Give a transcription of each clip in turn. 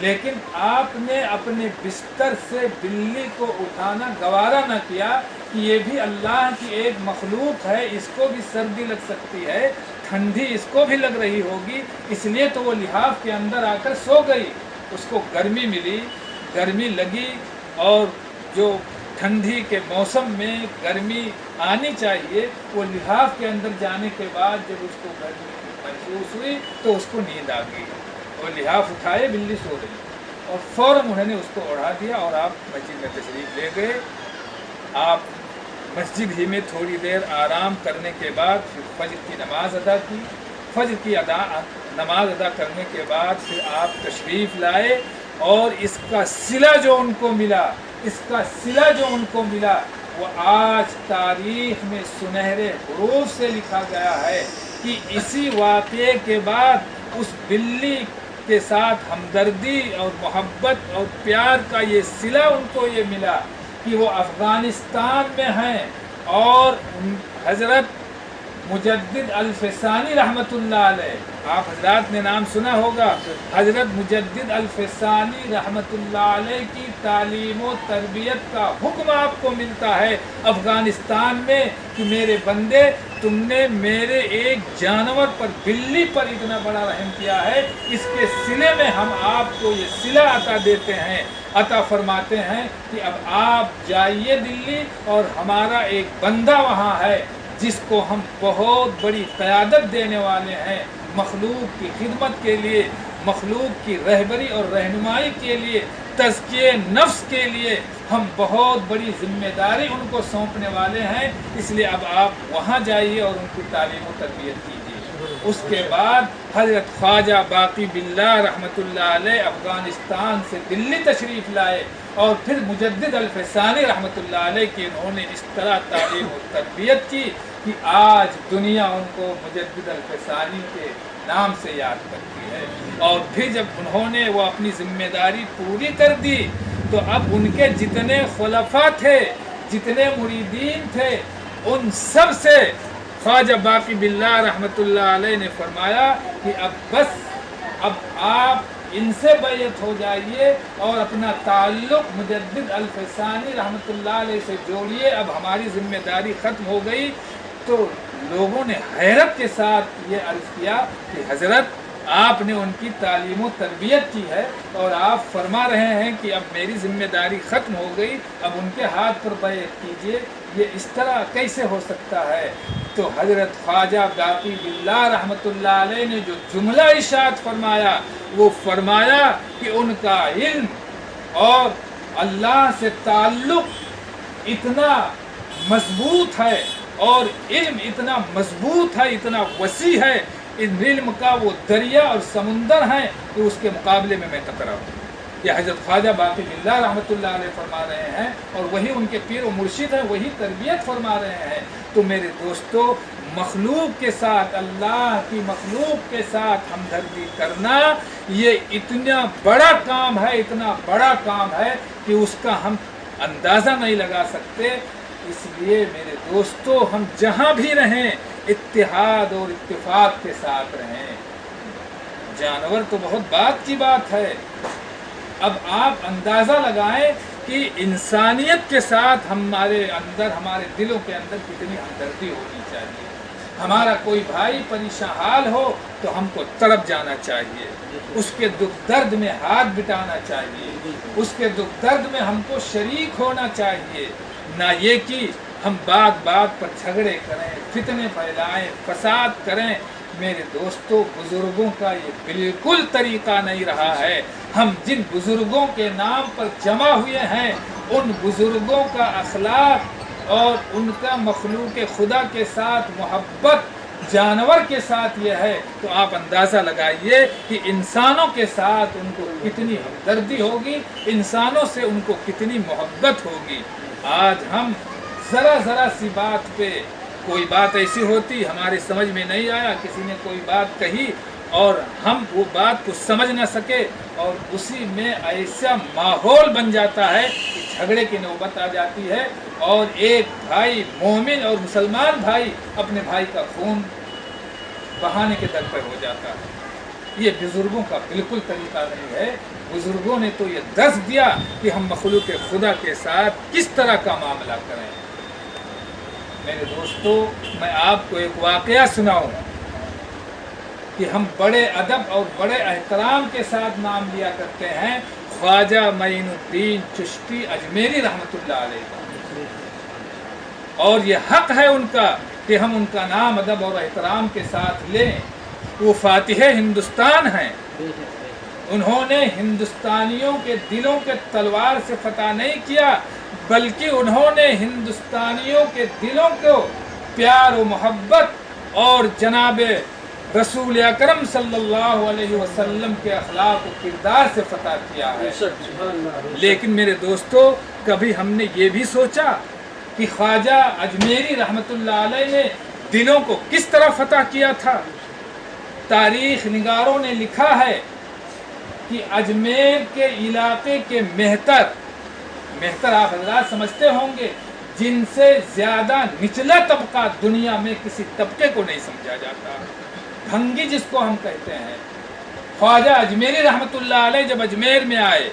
لیکن آپ نے اپنے بستر سے بلی کو اٹھانا گوارا نہ کیا کہ یہ بھی اللہ کی ایک مخلوق ہے، اس کو بھی سردی لگ سکتی ہے، ٹھنڈی اس کو بھی لگ رہی ہوگی، اس لیے تو وہ لحاف کے اندر آ کر سو گئی۔ اس کو گرمی ملی، گرمی لگی، اور جو ٹھنڈی کے موسم میں گرمی آنی چاہیے، وہ لحاف کے اندر جانے کے بعد جب اس کو گرمی محسوس ہوئی تو اس کو نیند آ گئی، اور لحاف اٹھائے بلی سو رہی، اور فوراً انہوں نے اس کو اڑا دیا اور آپ مسجد میں تشریف لے گئے۔ آپ مسجد ہی میں تھوڑی دیر آرام کرنے کے بعد پھر فجر کی نماز ادا کی۔ فجر کی نماز ادا کرنے کے بعد پھر آپ تشریف لائے، اور اس کا صلہ جو ان کو ملا، اس کا صلہ جو ان کو ملا، وہ آج تاریخ میں سنہرے حروف سے لکھا گیا ہے کہ اسی واقعے کے بعد اس بلی کے ساتھ ہمدردی اور محبت اور پیار کا یہ صلہ ان کو یہ ملا کہ وہ افغانستان میں ہیں، اور حضرت مجدد الفسانی رحمۃ اللہ علیہ، آپ حضرات نے نام سنا ہوگا، حضرت مجدد الفسانی رحمۃ اللہ علیہ کی تعلیم و تربیت کا حکم آپ کو ملتا ہے افغانستان میں کہ میرے بندے، تم نے میرے ایک جانور پر، بلی پر اتنا بڑا رحم کیا ہے، اس کے صلے میں ہم آپ کو یہ صلہ عطا دیتے ہیں، عطا فرماتے ہیں کہ اب آپ جائیے دلی، اور ہمارا ایک بندہ وہاں ہے جس کو ہم بہت بڑی قیادت دینے والے ہیں، مخلوق کی خدمت کے لیے، مخلوق کی رہبری اور رہنمائی کے لیے، تزکیے نفس کے لیے ہم بہت بڑی ذمہ داری ان کو سونپنے والے ہیں، اس لیے اب آپ وہاں جائیے اور ان کی تعلیم و تربیت کیجیے۔ اس کے بعد حضرت خواجہ باقی باللہ رحمۃ اللہ علیہ افغانستان سے دلی تشریف لائے، اور پھر مجدد الفسانی رحمۃ اللہ علیہ کی انہوں نے اس طرح تعلیم و تربیت کی کہ آج دنیا ان کو مجدد الفسانی کے نام سے یاد کرتی ہے۔ اور پھر جب انہوں نے وہ اپنی ذمہ داری پوری کر دی تو اب ان کے جتنے خلفاء تھے، جتنے مریدین تھے، ان سب سے خواجہ باقی باللہ رحمۃ اللہ علیہ نے فرمایا کہ اب بس، اب آپ ان سے بیعت ہو جائیے اور اپنا تعلق مجدد الفسانی رحمۃ اللہ علیہ سے جوڑیے، اب ہماری ذمہ داری ختم ہو گئی۔ تو لوگوں نے حیرت کے ساتھ یہ عرض کیا کہ حضرت، آپ نے ان کی تعلیم و تربیت کی ہے اور آپ فرما رہے ہیں کہ اب میری ذمہ داری ختم ہو گئی، اب ان کے ہاتھ پر بیعت کیجیے، یہ اس طرح کیسے ہو سکتا ہے؟ تو حضرت خواجہ باقی باللہ رحمۃ اللہ علیہ نے جو جملہ ارشاد فرمایا، وہ فرمایا کہ ان کا علم اور اللہ سے تعلق اتنا مضبوط ہے، اور علم اتنا مضبوط ہے، اتنا وسیع ہے، ان علم کا وہ دریا اور سمندر ہے کہ اس کے مقابلے میں قطرہ ہوں۔ یہ حضرت خواجہ باقی باللہ رحمۃ اللہ علیہ فرما رہے ہیں، اور وہی ان کے پیر و مرشد ہیں، وہی تربیت فرما رہے ہیں۔ تو میرے دوستو، مخلوق کے ساتھ، اللہ کی مخلوق کے ساتھ ہمدردی کرنا، یہ اتنا بڑا کام ہے، اتنا بڑا کام ہے کہ اس کا ہم اندازہ نہیں لگا سکتے۔ اس لیے میرے دوستو، ہم جہاں بھی رہیں اتحاد اور اتفاق کے ساتھ رہیں۔ جانور تو بہت بات کی بات ہے، اب آپ اندازہ لگائیں کہ انسانیت کے ساتھ ہمارے اندر، ہمارے دلوں کے اندر کتنی ہمدردی ہونی چاہیے۔ ہمارا کوئی بھائی پریشان حال ہو تو ہم کو تڑپ جانا چاہیے، اس کے دکھ درد میں ہاتھ بٹانا چاہیے، اس کے دکھ درد میں ہم کو شریک ہونا چاہیے، نہ یہ کہ ہم بات بات پر جھگڑے کریں، فتنے پھیلائیں، فساد کریں۔ میرے دوستو، بزرگوں کا یہ بالکل طریقہ نہیں رہا ہے۔ ہم جن بزرگوں کے نام پر جمع ہوئے ہیں، ان بزرگوں کا اخلاق اور ان کا مخلوق خدا کے ساتھ محبت جانور کے ساتھ یہ ہے، تو آپ اندازہ لگائیے کہ انسانوں کے ساتھ ان کو کتنی ہمدردی ہوگی، انسانوں سے ان کو کتنی محبت ہوگی۔ آج ہم ذرا سی بات پہ، کوئی بات ایسی ہوتی ہماری سمجھ میں نہیں آیا، کسی نے کوئی بات کہی اور ہم وہ بات کو سمجھ نہ سکے، اور اسی میں ایسا ماحول بن جاتا ہے کہ جھگڑے کی نوبت آ جاتی ہے، اور ایک بھائی مومن اور مسلمان بھائی اپنے بھائی کا خون بہانے کے در پر ہو جاتا ہے۔ یہ بزرگوں کا بالکل طریقہ نہیں ہے. بزرگوں نے تو یہ درس دیا کہ ہم مخلوق خدا کے ساتھ کس طرح کا معاملہ کریں. میرے دوستو، میں آپ کو ایک واقعہ سناؤں کہ ہم بڑے ادب اور بڑے احترام کے ساتھ نام لیا کرتے ہیں خواجہ معین الدین چشتی اجمیری رحمۃ اللہ علیہ کا، اور یہ حق ہے ان کا کہ ہم ان کا نام ادب اور احترام کے ساتھ لیں. وہ فاتح ہندوستان ہیں. انہوں نے ہندوستانیوں کے دلوں کے تلوار سے فتح نہیں کیا، بلکہ انہوں نے ہندوستانیوں کے دلوں کو پیار و محبت اور جناب رسول اکرم صلی اللہ علیہ وسلم کے اخلاق و کردار سے فتح کیا ہے. لیکن میرے دوستو، کبھی ہم نے یہ بھی سوچا کہ خواجہ اجمیری رحمۃ اللہ علیہ نے دلوں کو کس طرح فتح کیا تھا؟ تاریخ نگاروں نے لکھا ہے کہ اجمیر کے علاقے کے مہتر آپ حضرات سمجھتے ہوں گے، جن سے زیادہ نچلا طبقہ دنیا میں کسی طبقے کو نہیں سمجھا جاتا، بھنگی جس کو ہم کہتے ہیں. خواجہ اجمیری رحمۃ اللہ علیہ جب اجمیر میں آئے،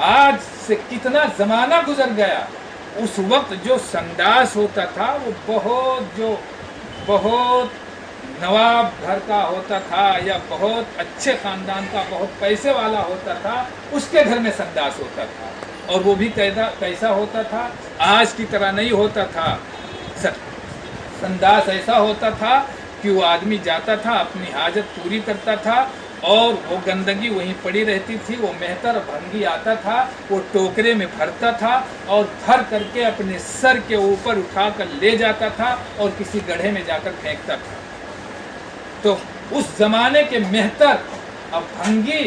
آج سے کتنا زمانہ گزر گیا، اس وقت جو سنداس ہوتا تھا وہ بہت نواب گھر کا ہوتا تھا یا بہت اچھے خاندان کا، بہت پیسے والا ہوتا تھا، اس کے گھر میں سنداس ہوتا تھا. اور وہ بھی کیسا ہوتا تھا؟ آج کی طرح نہیں ہوتا تھا. سنداس ایسا ہوتا تھا کہ وہ آدمی جاتا تھا، اپنی حاجت پوری کرتا تھا، اور وہ گندگی وہیں پڑی رہتی تھی. وہ مہتر بھنگی آتا تھا، وہ ٹوکرے میں بھرتا تھا اور بھر کر کے اپنے سر کے اوپر اٹھا کر لے جاتا تھا اور کسی گڑھے میں جا کر پھینکتا تھا. تو اس زمانے کے مہتر اب بھنگی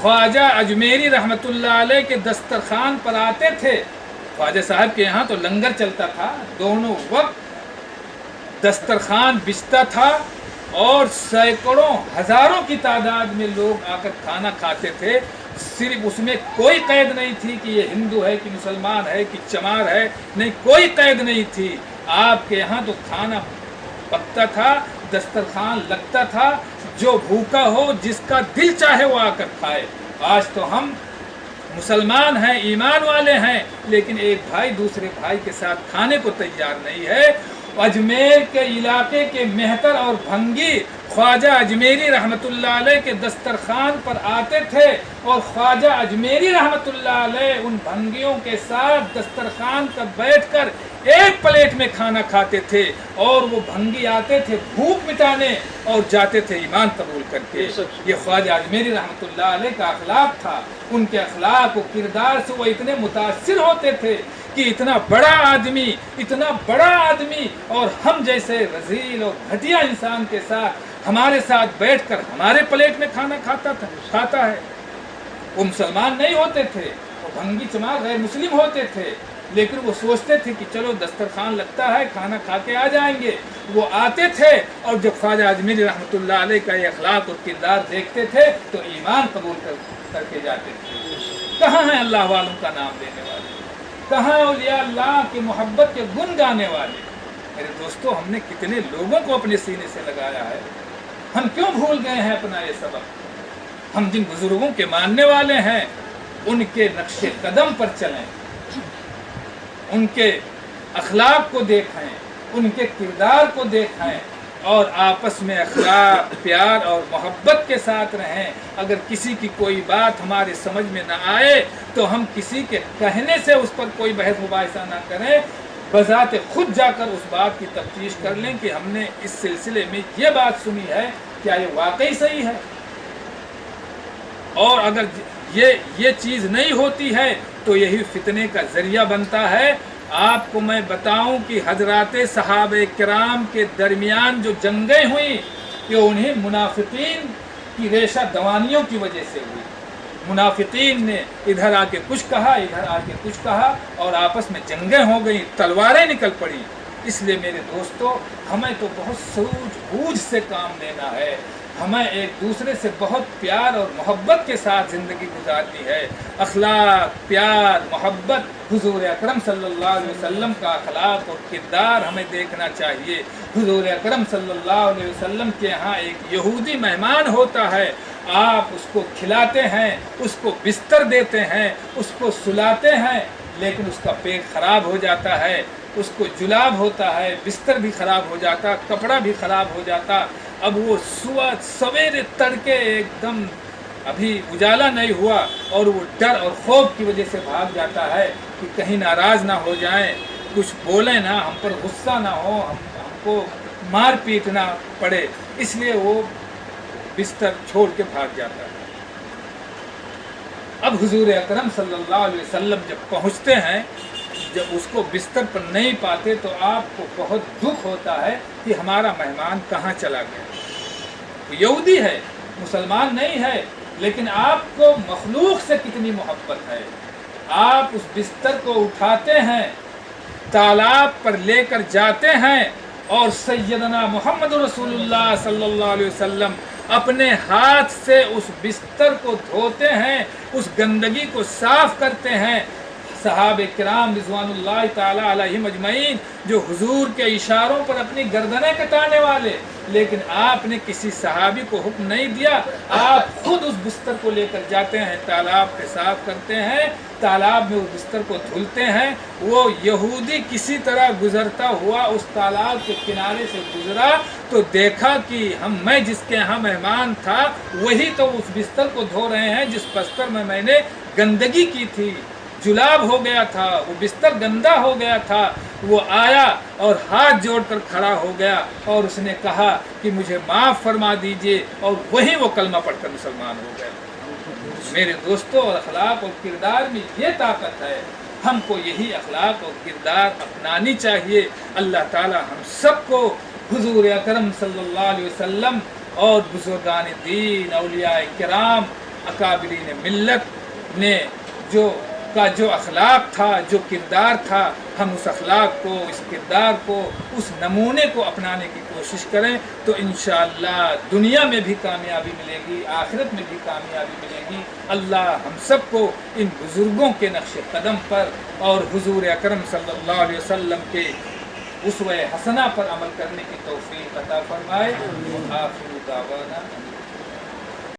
خواجہ اجمیری رحمۃ اللہ علیہ کے دسترخوان پر آتے تھے. خواجہ صاحب کے یہاں تو لنگر چلتا تھا، دونوں وقت دسترخوان بچتا تھا اور سینکڑوں ہزاروں کی تعداد میں لوگ آ کر کھانا کھاتے تھے. صرف اس میں کوئی قید نہیں تھی کہ یہ ہندو ہے کہ مسلمان ہے کہ چمار ہے، نہیں، کوئی قید نہیں تھی. آپ کے یہاں تو کھانا پکتا تھا، دسترخوان لگتا تھا، جو بھوکا ہو، جس کا دل چاہے وہ آ کر کھائے. آج تو ہم مسلمان ہیں، ایمان والے ہیں، لیکن ایک بھائی دوسرے بھائی کے ساتھ کھانے کو تیار نہیں ہے. اجمیر کے علاقے کے مہتر اور بھنگی خواجہ اجمیری رحمۃ اللہ علیہ کے دسترخوان پر آتے تھے، اور خواجہ اجمیری رحمۃ اللہ علیہ ان بھنگیوں کے ساتھ دسترخوان پر بیٹھ کر ایک پلیٹ میں کھانا کھاتے تھے. اور وہ بھنگی آتے تھے بھوک مٹانے اور جاتے تھے ایمان قبول کر کے. یہ خواجہ اجمیری رحمۃ اللہ علیہ کا اخلاق تھا. ان کے اخلاق و کردار سے وہ اتنے متاثر ہوتے تھے کہ اتنا بڑا آدمی اور ہم جیسے رذیل اور گھٹیا انسان کے ساتھ ہمارے ساتھ بیٹھ کر ہمارے پلیٹ میں کھانا کھاتا ہے. وہ مسلمان نہیں ہوتے تھے، وہ بھنگی چمار غیر مسلم ہوتے تھے، لیکن وہ سوچتے تھے کہ چلو دسترخوان لگتا ہے، کھانا کھا کے آ جائیں گے. وہ آتے تھے اور جب خواجہ اجمیری رحمۃ اللہ علیہ کا یہ اخلاق اور کردار دیکھتے تھے تو ایمان قبول کر کے جاتے تھے. کہاں ہیں اللہ والوں کا نام لینے والے؟ کہاں اولیاء اللہ کی محبت کے گن گانے والے؟ میرے دوستو، ہم نے کتنے لوگوں کو اپنے سینے سے لگایا ہے. ہم کیوں بھول گئے ہیں اپنا یہ سبق؟ ہم جن بزرگوں کے ماننے والے ہیں ان کے نقش قدم پر چلیں، ان کے اخلاق کو دیکھیں، ان کے کردار کو دیکھیں، اور آپس میں اخلاق، پیار اور محبت کے ساتھ رہیں. اگر کسی کی کوئی بات ہمارے سمجھ میں نہ آئے تو ہم کسی کے کہنے سے اس پر کوئی بحث مباحثہ نہ کریں، بذات خود جا کر اس بات کی تفتیش کر لیں کہ ہم نے اس سلسلے میں یہ بات سنی ہے، کیا یہ واقعی صحیح ہے؟ اور اگر یہ چیز نہیں ہوتی ہے تو یہی فتنے کا ذریعہ بنتا ہے. آپ کو میں بتاؤں کہ حضرات صحابہ کرام کے درمیان جو جنگیں ہوئیں یہ انہیں منافقین کی ریشہ دوانیوں کی وجہ سے ہوئی. منافقین نے ادھر آ کے کچھ کہا، ادھر آ کے کچھ کہا، اور آپس میں جنگیں ہو گئیں، تلواریں نکل پڑیں. اس لیے میرے دوستو، ہمیں تو بہت سوجھ بوجھ سے کام لینا ہے. ہمیں ایک دوسرے سے بہت پیار اور محبت کے ساتھ زندگی گزارنی ہے۔ اخلاق، پیار، محبت، حضور اکرم صلی اللہ علیہ وسلم کا اخلاق اور کردار ہمیں دیکھنا چاہیے۔ حضور اکرم صلی اللہ علیہ وسلم کے یہاں ایک یہودی مہمان ہوتا ہے، آپ اس کو کھلاتے ہیں، اس کو بستر دیتے ہیں، اس کو سلاتے ہیں، لیکن اس کا پیٹ خراب ہو جاتا ہے، اس کو جلاب ہوتا ہے، بستر بھی خراب ہو جاتا، کپڑا بھی خراب ہو جاتا۔ اب وہ سویرے تڑکے ایک دم ابھی اجالا نہیں ہوا اور وہ ڈر اور خوف کی وجہ سے بھاگ جاتا ہے کہ کہیں ناراض نہ ہو جائیں، کچھ بولیں نہ، ہم پر غصہ نہ ہو، ہم کو مار پیٹ نہ پڑے، اس لیے وہ بستر چھوڑ کے بھاگ جاتا ہے۔ اب حضور اکرم صلی اللہ علیہ وسلم جب پہنچتے ہیں، جب اس کو بستر پر نہیں پاتے تو آپ کو بہت دکھ ہوتا ہے کہ ہمارا مہمان کہاں چلا گیا۔ وہ یہودی ہے، مسلمان نہیں ہے، لیکن آپ کو مخلوق سے کتنی محبت ہے۔ آپ اس بستر کو اٹھاتے ہیں، تالاب پر لے کر جاتے ہیں اور سیدنا محمد رسول اللہ صلی اللہ علیہ وسلم اپنے ہاتھ سے اس بستر کو دھوتے ہیں، اس گندگی کو صاف کرتے ہیں۔ صحابہ کرام رضوان اللہ تعالی علیہم اجمعین جو حضور کے اشاروں پر اپنی گردنیں کٹانے والے، لیکن آپ نے کسی صحابی کو حکم نہیں دیا، آپ خود اس بستر کو لے کر جاتے ہیں، تالاب پہ صاف کرتے ہیں، تالاب میں اس بستر کو دھلتے ہیں۔ وہ یہودی کسی طرح گزرتا ہوا اس تالاب کے کنارے سے گزرا تو دیکھا کہ میں جس کے ہاں مہمان تھا وہی تو اس بستر کو دھو رہے ہیں جس بستر میں میں نے گندگی کی تھی، جلاب ہو گیا تھا، وہ بستر گندا ہو گیا تھا۔ وہ آیا اور ہاتھ جوڑ کر کھڑا ہو گیا اور اس نے کہا کہ مجھے معاف فرما دیجئے، اور وہیں وہ کلمہ پڑھ کر مسلمان ہو گیا۔ میرے دوستوں، اور اخلاق اور کردار میں یہ طاقت ہے، ہم کو یہی اخلاق اور کردار اپنانی چاہیے۔ اللہ تعالی ہم سب کو حضور اکرم صلی اللہ علیہ وسلم اور بزرگان دین، اولیاء کرام، اکابرین ملت نے جو اخلاق تھا، جو کردار تھا، ہم اس اخلاق کو، اس کردار کو، اس نمونے کو اپنانے کی کوشش کریں تو انشاءاللہ دنیا میں بھی کامیابی ملے گی، آخرت میں بھی کامیابی ملے گی۔ اللہ ہم سب کو ان بزرگوں کے نقش قدم پر اور حضور اکرم صلی اللہ علیہ وسلم کے اسوہ حسنہ پر عمل کرنے کی توفیق عطا فرمائے۔ آخر دعوانا